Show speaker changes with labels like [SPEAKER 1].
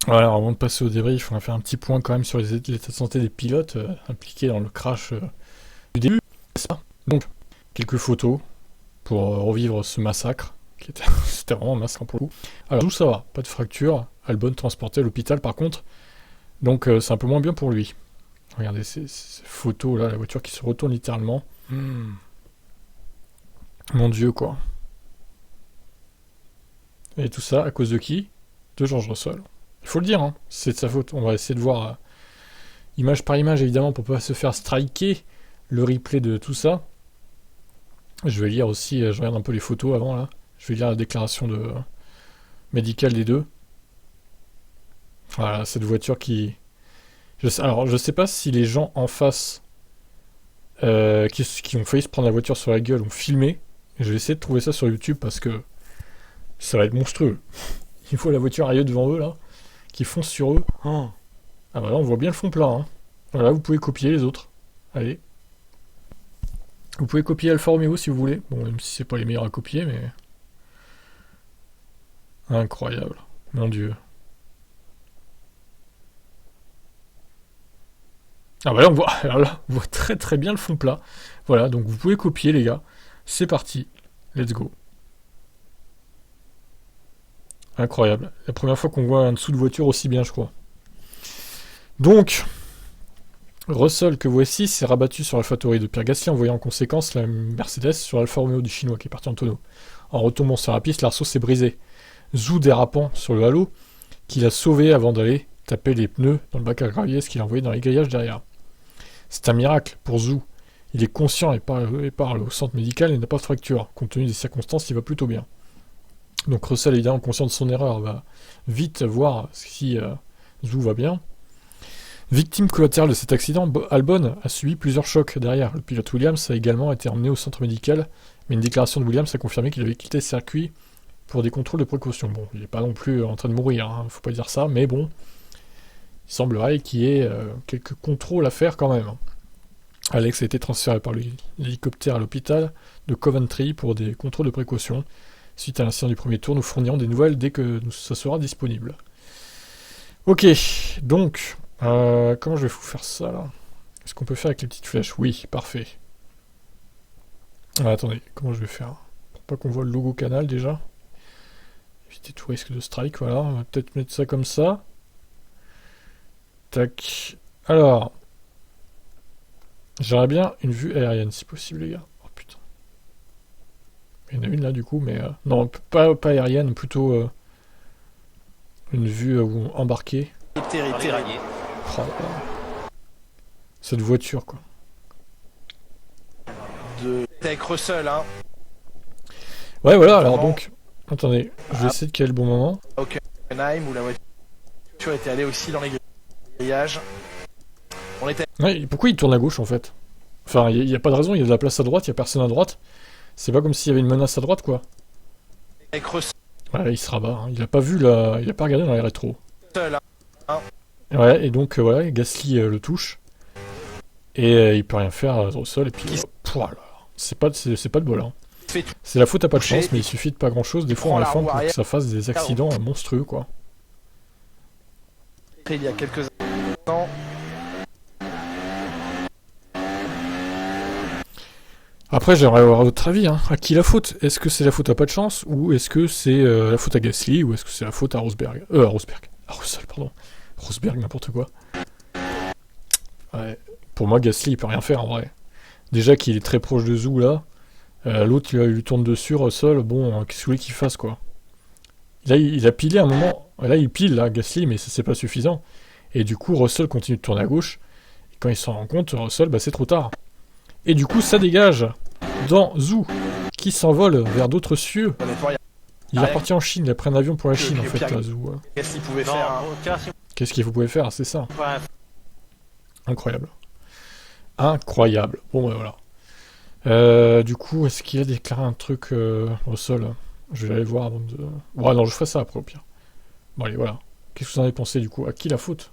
[SPEAKER 1] Voilà, avant de passer au débrief, on va faire un petit point quand même sur l'état de santé des pilotes impliqués dans le crash du début. C'est ça. Donc, quelques photos pour revivre ce massacre, qui était, c'était vraiment un massacre pour le coup. Alors, tout ça va, pas de fracture, Albon transporté à l'hôpital par contre, donc c'est un peu moins bien pour lui. Regardez ces photos là, la voiture qui se retourne littéralement. Mon Dieu, quoi. Et tout ça à cause de qui? De George Russell. Il faut le dire, hein, c'est de sa faute. On va essayer de voir image par image, évidemment, pour pas se faire striker le replay de tout ça. Je vais lire aussi, je regarde un peu les photos avant, là. Je vais lire la déclaration médicale des deux. Voilà, cette voiture qui... Alors, je sais pas si les gens en face qui ont failli se prendre la voiture sur la gueule ont filmé. Je vais essayer de trouver ça sur YouTube parce que ça va être monstrueux. Il faut la voiture arriver devant eux, là, qui fonce sur eux. Oh. Ah bah là, on voit bien le fond plat. Hein. Voilà, vous pouvez copier les autres. Allez. Vous pouvez copier Alfa Romeo si vous voulez. Bon, même si c'est pas les meilleurs à copier, mais... Incroyable. Mon Dieu. Ah bah là, on voit, alors là, on voit très très bien le fond plat. Voilà, donc vous pouvez copier, les gars. C'est parti. Let's go. Incroyable. La première fois qu'on voit un dessous de voiture aussi bien, je crois. Donc, Russell, que voici, s'est rabattu sur l'AlphaTauri de Pierre Gasly, envoyant en conséquence la Mercedes sur l'Alfa Romeo du Chinois qui est parti en tonneau. En retombant sur la piste, l'arceau s'est brisé. Zhou dérapant sur le halo, qu'il a sauvé avant d'aller taper les pneus dans le bac à gravier, ce qu'il a envoyé dans les grillages derrière. C'est un miracle pour Zhou. Il est conscient et parle au centre médical et n'a pas de fracture. Compte tenu des circonstances, il va plutôt bien. Donc Russell, évidemment, conscient de son erreur, va vite voir si Zhou va bien. Victime collatérale de cet accident, Albon a subi plusieurs chocs derrière. Le pilote Williams a également été emmené au centre médical, mais une déclaration de Williams a confirmé qu'il avait quitté le circuit pour des contrôles de précaution. Bon, il n'est pas non plus en train de mourir, hein, faut pas dire ça, mais bon, il semblerait qu'il y ait quelques contrôles à faire quand même. Alex a été transféré par l'hélicoptère à l'hôpital de Coventry pour des contrôles de précaution. Suite à l'incident du premier tour, nous fournirons des nouvelles dès que ça sera disponible. Ok, donc, comment je vais vous faire ça là? Est-ce qu'on peut faire avec les petites flèches? Oui, parfait. Ah, attendez, comment je vais faire? Pour pas qu'on voit le logo canal déjà. Éviter tout risque de strike, voilà. On va peut-être mettre ça comme ça. Tac. Alors, j'aimerais bien une vue aérienne si possible, les gars. Oh putain. Il y en a une là du coup, mais non, pas aérienne, plutôt une vue embarquée. Oh, cette voiture quoi.
[SPEAKER 2] Avec Russell, hein.
[SPEAKER 1] Ouais, voilà, alors donc, attendez, je vais essayer de caler le bon moment.
[SPEAKER 2] Hockenheim, où la voiture était allée aussi dans les grillages. On était...
[SPEAKER 1] Ouais, pourquoi il tourne à gauche en fait? Enfin, il n'y a pas de raison, il y a de la place à droite, il n'y a personne à droite. C'est pas comme s'il y avait une menace à droite quoi.
[SPEAKER 2] Avec Russell,
[SPEAKER 1] Ouais, il se rabat, hein. Il a pas vu la... Il a pas regardé dans les rétros.
[SPEAKER 2] hein.
[SPEAKER 1] Ouais, et donc voilà, Gasly le touche. Et il peut rien faire au sol, et puis... voilà. C'est pas de bol, hein. C'est la faute à pas de chance, mais il suffit de pas grand chose des fois en F1 pour que ça fasse des accidents monstrueux, quoi.
[SPEAKER 2] Il y a quelques temps.
[SPEAKER 1] Après, j'aimerais avoir votre avis, hein. À qui la faute? Est-ce que c'est la faute à pas de chance, ou est-ce que c'est la faute à Gasly, ou est-ce que c'est la faute à Rosberg? À Russell, pardon. Rosberg, n'importe quoi. Ouais. Pour moi, Gasly, il peut rien faire, en vrai. Déjà qu'il est très proche de Zhou, là. L'autre, il lui tourne dessus, Russell, bon, qu'est-ce que vous voulez qu'il fasse, quoi? Là, il a pilé un moment. Là, il pile, là, Gasly, mais ça, c'est pas suffisant. Et du coup, Russell continue de tourner à gauche. Et quand il s'en rend compte, Russell, bah, c'est trop tard. Et du coup, ça dégage dans Zhou, qui s'envole vers d'autres cieux. Il est reparti en Chine, il a pris un avion pour la Chine, en fait, là, Zhou.
[SPEAKER 2] Qu'est-ce qu'il pouvait faire?
[SPEAKER 1] Qu'est-ce qu'il pouvait faire, c'est ça. Incroyable. Incroyable. Bon, bah, voilà. Du coup, est-ce qu'il a déclaré un truc au sol? Je vais aller voir avant de... Ouais, non, je ferai ça après, au pire. Bon, allez, voilà. Qu'est-ce que vous en avez pensé, du coup? À qui la faute?